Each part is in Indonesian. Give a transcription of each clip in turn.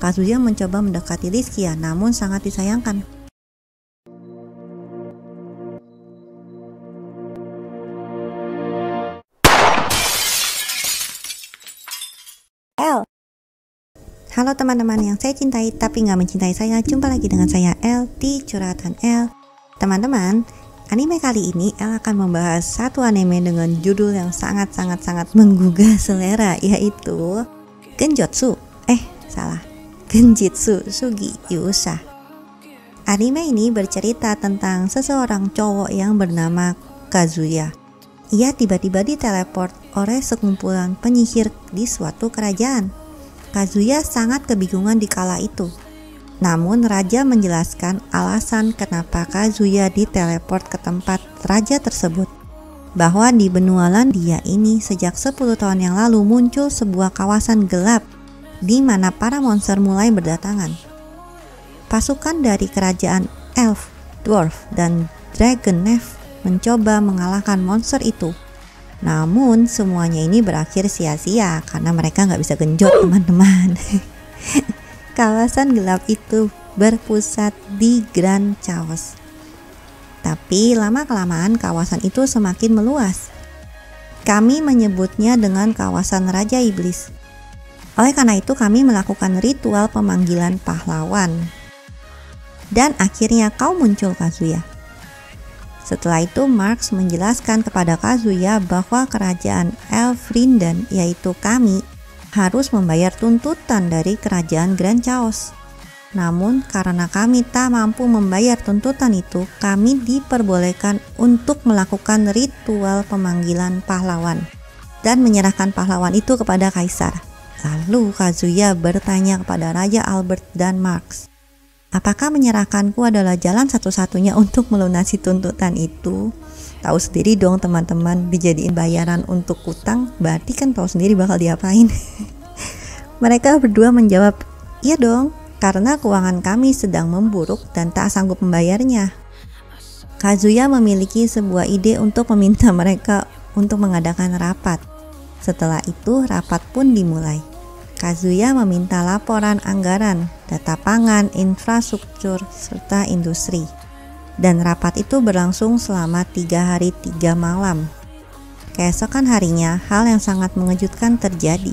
Kazuya mencoba mendekati Rizkia, namun sangat disayangkan. Halo teman-teman yang saya cintai tapi nggak mencintai saya, jumpa lagi dengan saya El di Curhatan El. Teman-teman, anime kali ini El akan membahas satu anime dengan judul yang sangat-sangat menggugah selera, yaitu Genjutsu Sugi-Yusa. Anime ini bercerita tentang seseorang cowok yang bernama Kazuya. Ia tiba-tiba diteleport oleh sekumpulan penyihir di suatu kerajaan. Kazuya sangat kebingungan di kala itu. Namun raja menjelaskan alasan kenapa Kazuya diteleport ke tempat raja tersebut, bahwa di benua Landia ini sejak 10 tahun yang lalu muncul sebuah kawasan gelap di mana para monster mulai berdatangan. Pasukan dari kerajaan Elf, Dwarf, dan Dragon Nymph mencoba mengalahkan monster itu. Namun semuanya ini berakhir sia-sia karena mereka nggak bisa genjot, teman-teman. Kawasan gelap itu berpusat di Grand Chaos. Tapi lama-kelamaan kawasan itu semakin meluas. Kami menyebutnya dengan kawasan Raja Iblis. Oleh karena itu kami melakukan ritual pemanggilan pahlawan. Dan akhirnya kau muncul, Kazuya. Setelah itu Marx menjelaskan kepada Kazuya bahwa kerajaan Elfrinden, yaitu kami, harus membayar tuntutan dari kerajaan Grand Chaos. Namun karena kami tak mampu membayar tuntutan itu, kami diperbolehkan untuk melakukan ritual pemanggilan pahlawan dan menyerahkan pahlawan itu kepada kaisar. Lalu Kazuya bertanya kepada Raja Albert dan Marx, apakah menyerahkanku adalah jalan satu-satunya untuk melunasi tuntutan itu? Tahu sendiri dong teman-teman, dijadiin bayaran untuk utang, berarti kan tahu sendiri bakal diapain. Mereka berdua menjawab, iya dong, karena keuangan kami sedang memburuk dan tak sanggup membayarnya. Kazuya memiliki sebuah ide untuk meminta mereka untuk mengadakan rapat. Setelah itu rapat pun dimulai. Kazuya meminta laporan anggaran, data pangan, infrastruktur, serta industri. Dan rapat itu berlangsung selama 3 hari 3 malam. Keesokan harinya, hal yang sangat mengejutkan terjadi.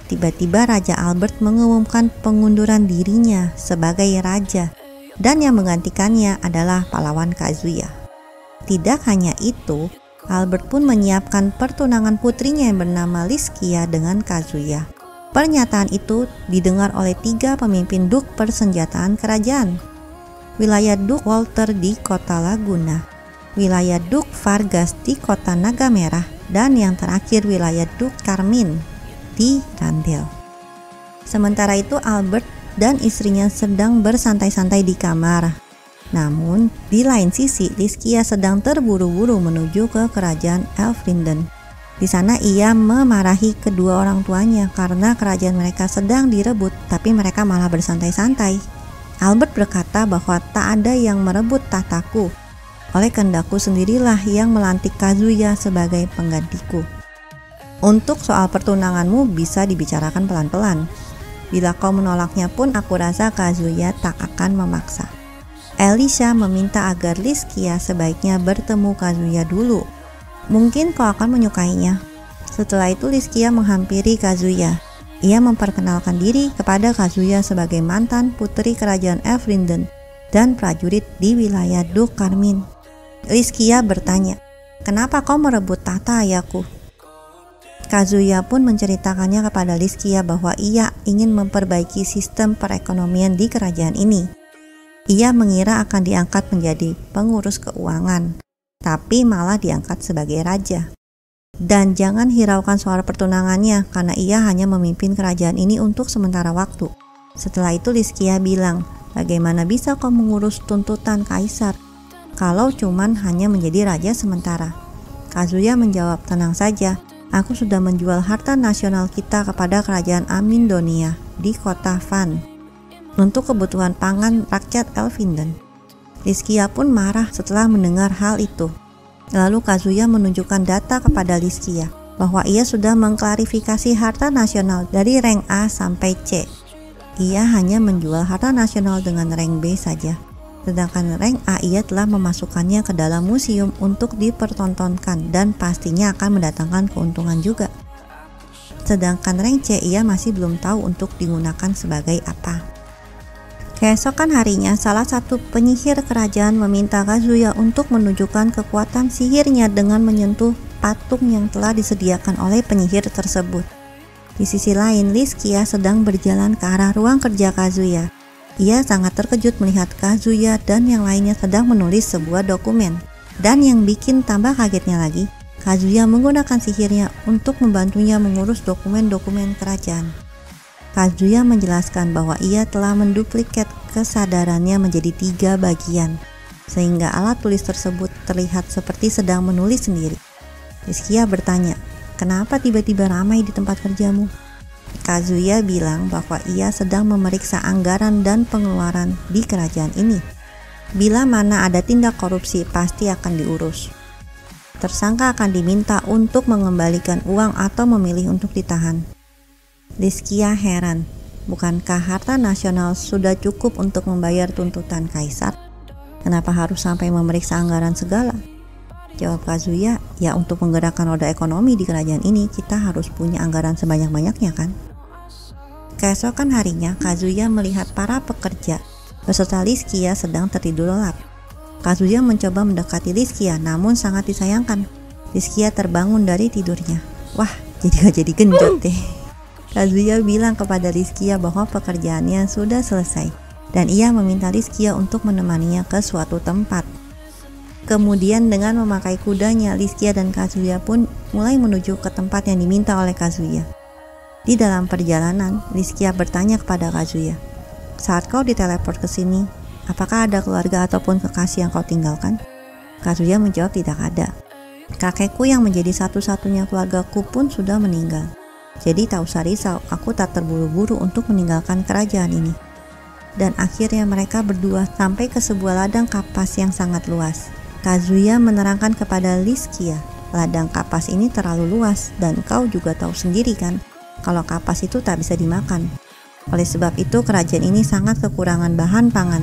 Tiba-tiba Raja Albert mengumumkan pengunduran dirinya sebagai raja, dan yang menggantikannya adalah pahlawan Kazuya. Tidak hanya itu, Albert pun menyiapkan pertunangan putrinya yang bernama Rizkia dengan Kazuya. Pernyataan itu didengar oleh 3 pemimpin duk persenjataan kerajaan. Wilayah Duk Walter di kota Laguna, wilayah Duk Vargas di kota Naga Merah, dan yang terakhir wilayah Duk Carmine di Randell. Sementara itu Albert dan istrinya sedang bersantai-santai di kamar. Namun di lain sisi Rizkia sedang terburu-buru menuju ke kerajaan Elfrinden. Di sana ia memarahi kedua orang tuanya karena kerajaan mereka sedang direbut, tapi mereka malah bersantai-santai. Albert berkata bahwa tak ada yang merebut tahtaku. Oleh kehendakku sendirilah yang melantik Kazuya sebagai penggantiku. Untuk soal pertunanganmu bisa dibicarakan pelan-pelan. Bila kau menolaknya pun aku rasa Kazuya tak akan memaksa. Elisha meminta agar Rizkia sebaiknya bertemu Kazuya dulu. Mungkin kau akan menyukainya. Setelah itu Rizkia menghampiri Kazuya. Ia memperkenalkan diri kepada Kazuya sebagai mantan putri kerajaan Elfrinden dan prajurit di wilayah Duk Carmine. Rizkia bertanya, kenapa kau merebut tahta ayahku? Kazuya pun menceritakannya kepada Rizkia bahwa ia ingin memperbaiki sistem perekonomian di kerajaan ini. Ia mengira akan diangkat menjadi pengurus keuangan, tapi malah diangkat sebagai raja. Dan jangan hiraukan soal pertunangannya karena ia hanya memimpin kerajaan ini untuk sementara waktu. Setelah itu Rizkia bilang, bagaimana bisa kau mengurus tuntutan kaisar kalau cuman hanya menjadi raja sementara? Kazuya menjawab, tenang saja, aku sudah menjual harta nasional kita kepada kerajaan Amindonia di kota Van untuk kebutuhan pangan rakyat Elfrinden. Rizkia pun marah setelah mendengar hal itu. Lalu Kazuya menunjukkan data kepada Rizkia bahwa ia sudah mengklarifikasi harta nasional dari rank A sampai C. ia hanya menjual harta nasional dengan rank B saja. Sedangkan rank A ia telah memasukkannya ke dalam museum untuk dipertontonkan dan pastinya akan mendatangkan keuntungan juga. Sedangkan rank C ia masih belum tahu untuk digunakan sebagai apa. Keesokan harinya, salah satu penyihir kerajaan meminta Kazuya untuk menunjukkan kekuatan sihirnya dengan menyentuh patung yang telah disediakan oleh penyihir tersebut. Di sisi lain, Rizkia sedang berjalan ke arah ruang kerja Kazuya. Ia sangat terkejut melihat Kazuya dan yang lainnya sedang menulis sebuah dokumen. Dan yang bikin tambah kagetnya lagi, Kazuya menggunakan sihirnya untuk membantunya mengurus dokumen-dokumen kerajaan. Kazuya menjelaskan bahwa ia telah menduplikat kesadarannya menjadi 3 bagian, sehingga alat tulis tersebut terlihat seperti sedang menulis sendiri. Rizkia bertanya, "Kenapa tiba-tiba ramai di tempat kerjamu?" Kazuya bilang bahwa ia sedang memeriksa anggaran dan pengeluaran di kerajaan ini. Bila mana ada tindak korupsi, pasti akan diurus. Tersangka akan diminta untuk mengembalikan uang atau memilih untuk ditahan. Rizkia heran, bukankah harta nasional sudah cukup untuk membayar tuntutan kaisar? Kenapa harus sampai memeriksa anggaran segala? Jawab Kazuya, ya untuk menggerakkan roda ekonomi di kerajaan ini, kita harus punya anggaran sebanyak-banyaknya kan? Keesokan harinya, Kazuya melihat para pekerja beserta Rizkia sedang tertidur lelap. Kazuya mencoba mendekati Rizkia, namun sangat disayangkan. Rizkia terbangun dari tidurnya. Wah, jadi gak jadi genjot deh. Kazuya bilang kepada Rizkia bahwa pekerjaannya sudah selesai dan ia meminta Rizkia untuk menemaninya ke suatu tempat. Kemudian dengan memakai kudanya, Rizkia dan Kazuya pun mulai menuju ke tempat yang diminta oleh Kazuya. Di dalam perjalanan, Rizkia bertanya kepada Kazuya, "Saat kau diteleport ke sini, apakah ada keluarga ataupun kekasih yang kau tinggalkan?" Kazuya menjawab tidak ada. "Kakekku yang menjadi satu-satunya keluargaku pun sudah meninggal. Jadi tak usah risau, aku tak terburu-buru untuk meninggalkan kerajaan ini." Dan akhirnya mereka berdua sampai ke sebuah ladang kapas yang sangat luas. Kazuya menerangkan kepada Rizkia, ladang kapas ini terlalu luas dan kau juga tahu sendiri kan, kalau kapas itu tak bisa dimakan. Oleh sebab itu kerajaan ini sangat kekurangan bahan pangan.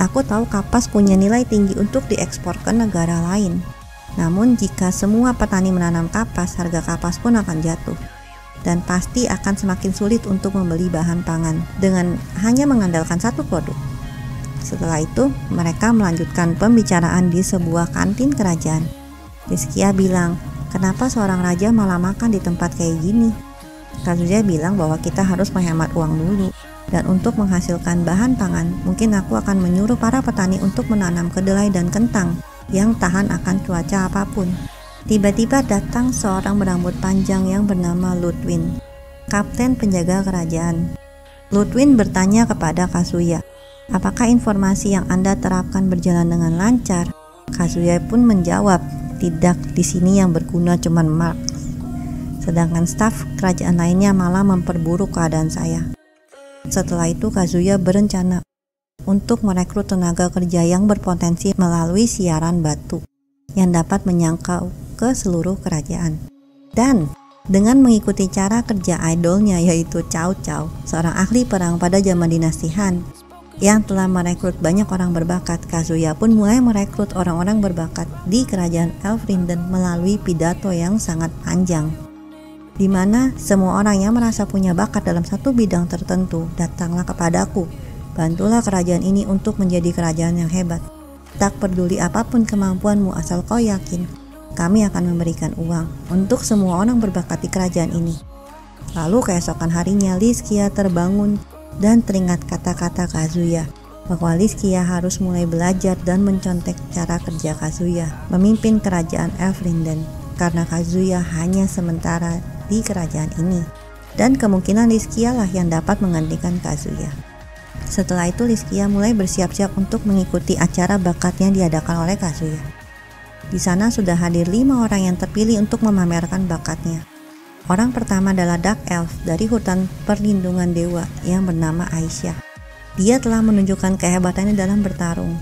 Aku tahu kapas punya nilai tinggi untuk diekspor ke negara lain. Namun jika semua petani menanam kapas, harga kapas pun akan jatuh. Dan pasti akan semakin sulit untuk membeli bahan pangan dengan hanya mengandalkan satu produk. Setelah itu, mereka melanjutkan pembicaraan di sebuah kantin kerajaan. Rizkia bilang, "Kenapa seorang raja malah makan di tempat kayak gini?" Kazuya bilang bahwa kita harus menghemat uang dulu. Dan untuk menghasilkan bahan pangan, mungkin aku akan menyuruh para petani untuk menanam kedelai dan kentang yang tahan akan cuaca apapun. Tiba-tiba datang seorang berambut panjang yang bernama Ludwin, kapten penjaga kerajaan. Ludwin bertanya kepada Kazuya, "Apakah informasi yang Anda terapkan berjalan dengan lancar?" Kazuya pun menjawab, "Tidak, di sini yang berguna cuma Marx. Sedangkan staf kerajaan lainnya malah memperburuk keadaan saya." Setelah itu Kazuya berencana untuk merekrut tenaga kerja yang berpotensi melalui siaran batu yang dapat menyangkau ke seluruh kerajaan. Dan dengan mengikuti cara kerja idolnya yaitu Cao Cao, seorang ahli perang pada zaman dinasti Han yang telah merekrut banyak orang berbakat, Kazuya pun mulai merekrut orang-orang berbakat di kerajaan Elfrinden melalui pidato yang sangat panjang, di mana semua orang yang merasa punya bakat dalam satu bidang tertentu, datanglah kepadaku, bantulah kerajaan ini untuk menjadi kerajaan yang hebat. Tak peduli apapun kemampuanmu asal kau yakin, kami akan memberikan uang untuk semua orang berbakat di kerajaan ini. Lalu keesokan harinya Rizkia terbangun dan teringat kata-kata Kazuya bahwa Rizkia harus mulai belajar dan mencontek cara kerja Kazuya memimpin kerajaan Elfrinden, karena Kazuya hanya sementara di kerajaan ini dan kemungkinan Rizkia lah yang dapat menggantikan Kazuya. Setelah itu Rizkia mulai bersiap-siap untuk mengikuti acara bakat yang diadakan oleh Kazuya. Di sana sudah hadir 5 orang yang terpilih untuk memamerkan bakatnya. Orang pertama adalah Dark Elf dari hutan perlindungan dewa yang bernama Aisyah. Dia telah menunjukkan kehebatannya dalam bertarung.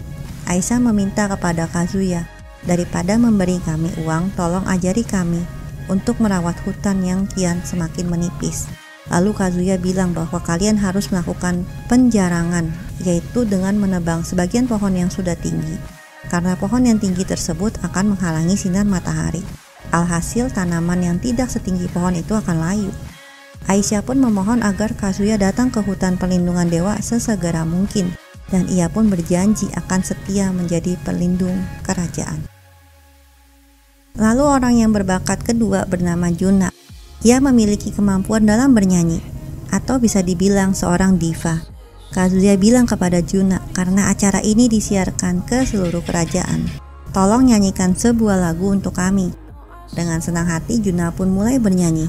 Aisyah meminta kepada Kazuya, "Daripada memberi kami uang, tolong ajari kami untuk merawat hutan yang kian semakin menipis. Lalu Kazuya bilang bahwa kalian harus melakukan penjarangan, yaitu dengan menebang sebagian pohon yang sudah tinggi, karena pohon yang tinggi tersebut akan menghalangi sinar matahari. Alhasil tanaman yang tidak setinggi pohon itu akan layu. Aisyah pun memohon agar Kazuya datang ke hutan perlindungan dewa sesegera mungkin, dan ia pun berjanji akan setia menjadi pelindung kerajaan. Lalu orang yang berbakat kedua bernama Juna. Ia memiliki kemampuan dalam bernyanyi, atau bisa dibilang seorang diva. Kazuya bilang kepada Juna, karena acara ini disiarkan ke seluruh kerajaan, tolong nyanyikan sebuah lagu untuk kami. Dengan senang hati Juna pun mulai bernyanyi.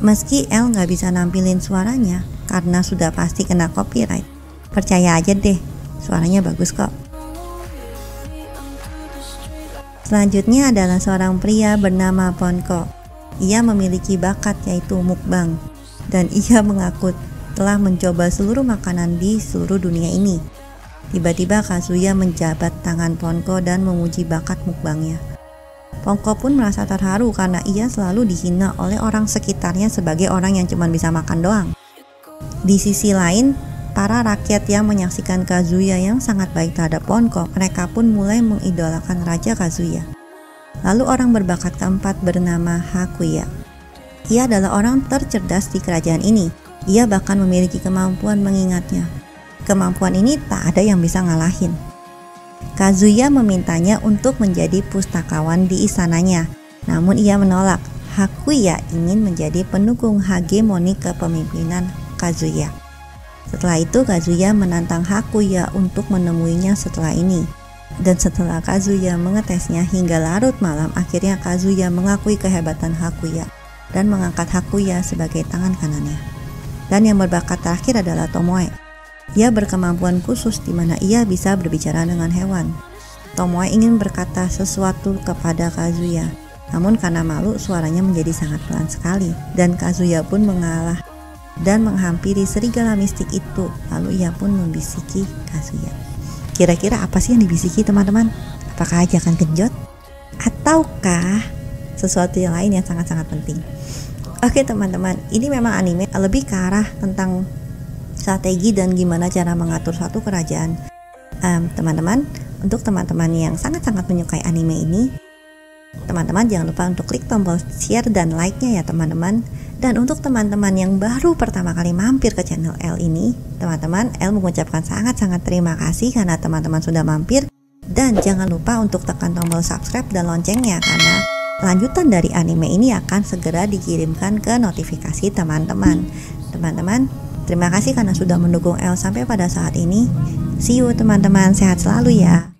Meski El nggak bisa nampilin suaranya karena sudah pasti kena copyright. Percaya aja deh, suaranya bagus kok. Selanjutnya adalah seorang pria bernama Ponko. Ia memiliki bakat yaitu mukbang, dan ia mengaku telah mencoba seluruh makanan di seluruh dunia ini. Tiba-tiba Kazuya menjabat tangan Ponko dan memuji bakat mukbangnya. Ponko pun merasa terharu karena ia selalu dihina oleh orang sekitarnya sebagai orang yang cuma bisa makan doang. Di sisi lain, para rakyat yang menyaksikan Kazuya yang sangat baik terhadap Ponko, mereka pun mulai mengidolakan Raja Kazuya. Lalu orang berbakat keempat bernama Hakuya. Ia adalah orang tercerdas di kerajaan ini. Ia bahkan memiliki kemampuan mengingatnya. Kemampuan ini tak ada yang bisa ngalahin. Kazuya memintanya untuk menjadi pustakawan di istananya. Namun ia menolak. Hakuya ingin menjadi pendukung hegemoni kepemimpinan Kazuya. Setelah itu Kazuya menantang Hakuya untuk menemuinya setelah ini. Dan setelah Kazuya mengetesnya hingga larut malam, akhirnya Kazuya mengakui kehebatan Hakuya dan mengangkat Hakuya sebagai tangan kanannya. Dan yang berbakat terakhir adalah Tomoe. Ia berkemampuan khusus di mana ia bisa berbicara dengan hewan. Tomoe ingin berkata sesuatu kepada Kazuya, namun karena malu suaranya menjadi sangat pelan sekali, dan Kazuya pun mengalah dan menghampiri serigala mistik itu. Lalu ia pun membisiki Kazuya. Kira-kira apa sih yang dibisiki teman-teman? Apakah ajakan genjot? Ataukah sesuatu yang lain yang sangat-sangat penting? Oke teman-teman, ini memang anime lebih ke arah tentang strategi dan gimana cara mengatur suatu kerajaan. Teman-teman, untuk teman-teman yang sangat-sangat menyukai anime ini, teman-teman jangan lupa untuk klik tombol share dan like-nya ya teman-teman. Dan untuk teman-teman yang baru pertama kali mampir ke channel El ini, teman-teman, El mengucapkan sangat-sangat terima kasih karena teman-teman sudah mampir. Dan jangan lupa untuk tekan tombol subscribe dan loncengnya, karena lanjutan dari anime ini akan segera dikirimkan ke notifikasi teman-teman. Teman-teman, terima kasih karena sudah mendukung El sampai pada saat ini. See you teman-teman, sehat selalu ya.